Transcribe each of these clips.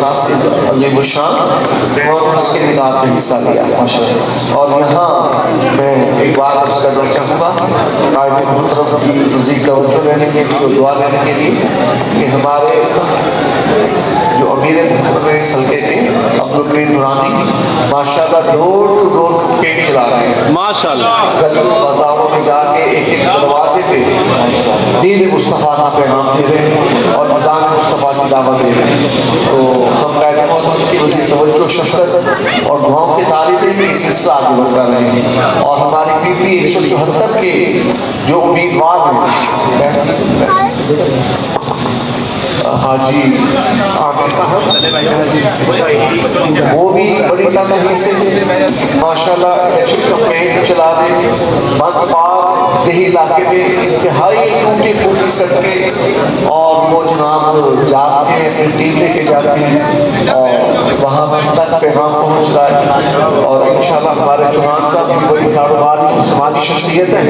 خاص عظیم الشان کانفرنس کے نکاح میں حصہ لیا. اور یہاں میں ایک بات عرض کرنا چاہوں گا قائد محترم کی مزید توجہ لینے کے لیے اور دعا لینے کے لیے کہ ہمارے جو امیر محترم اس حلقے کے عبدالکریم نورانی ماشاءاللہ ڈور ٹو ڈور کیمپین چلا رہے ہیں ماشاءاللہ. گلیوں بازاروں میں جا کے ایک ایک دروازے پہ دین مصطفیٰ کا پیغام دے رہے ہیں اور اذان مصطفیٰ کی دعوت دے رہے ہیں. تو ہم قائد محترم کی مزید توجہ شفقت اور دعاؤں کے طالب بھی اس سلسلہ آگے بڑھتا رہے ہیں. اور ہماری پی پی 174 کے جو امیدوار ہیں حاجی عامر صاحب وہ بھی بڑی تنہی سے ماشاءاللہ الیکشن کمپین چلا رہے ہیں. بند پار دیہی علاقے میں انتہائی ٹوٹی پھوٹی سڑکیں اور وہ جناب جاتے ہیں اپنی ٹیم لے کے جاتے ہیں اور وہاں تک پیغام پہنچ رہا ہے. اور انشاءاللہ ہمارے چوہان صاحب بھی بڑی کاروباری سماجی شخصیت ہیں.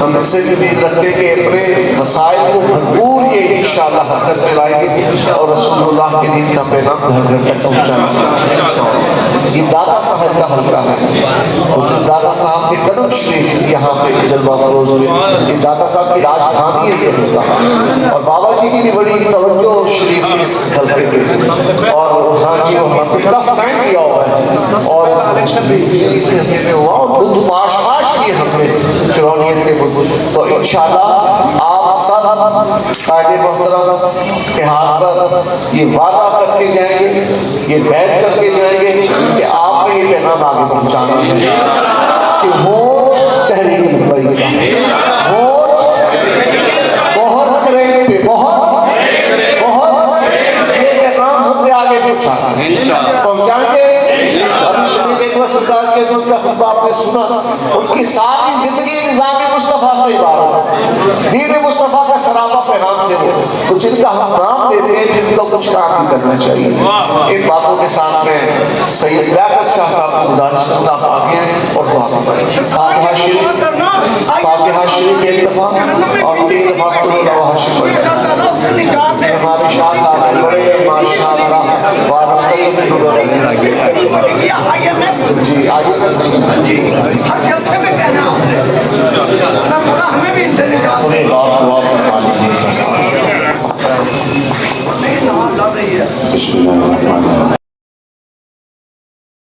ہم اس سے امید رکھتے ہیں کہ اپنے مسائل کو بھرپور یہ انشاءاللہ حرکت میں لائیں گے اور رسول اللہ کے دین کا پیغام گھر گھر تک پہنچائیں گے. یہ دادا صاحب کا حلقہ ہے. حضرت دادا صاحب کے قدم شریف یہاں پہ جلوہ افروز ہوئے. یہ دادا صاحب کی راجدھانی ہے یہ حلقہ اور بابا جی کی بھی بڑی توجہ شریف تھی اس حلقے پہ. اور ہاں جی وہ ٹف ٹائم کیا ہوا ہے اور الیکشن بھی اس حلقے میں ہوا اور بدھ پاش پاش کیے ہم نے فرعونیت کے بدھ. تو انشاءاللہ آپ سب قائد محترم کے ہاتھ پر یہ وعدہ کر کے جائیں گے, یہ بیعت کر کے جائیں گے کہ آپ نے یہ پیغام آگے پہنچانا ہے کہ ووٹ تحریک لبئی کا ووٹ بہت کریں پہ بہت یہ پیغام ہم نے آگے پہنچانا ہے. پہنچائیں گے. ابھی شریف ایک بار سرکار کے جو کا خطبہ آپ نے سنا, ان کی ساری زندگی نظام مصطفیٰ سے عبارت ہے. دین مصطفیٰ کا سراپا پیغام تھے وہ. تو جن کا ہم نام لیتے ہیں جن کو کچھ کام بھی کرنا چاہیے. ان باتوں کے ساتھ میں سید لیاقت شاہ صاحب کو گزارش کرتا ہوں آگے ہیں اور دعا فرمائیں. فاتحہ شریف ایک دفعہ اور 3 دفعہ قل اللہ شریف. ہمارے شاہ صاحب بڑے ماشاءاللہ وارفتہ جی آئیے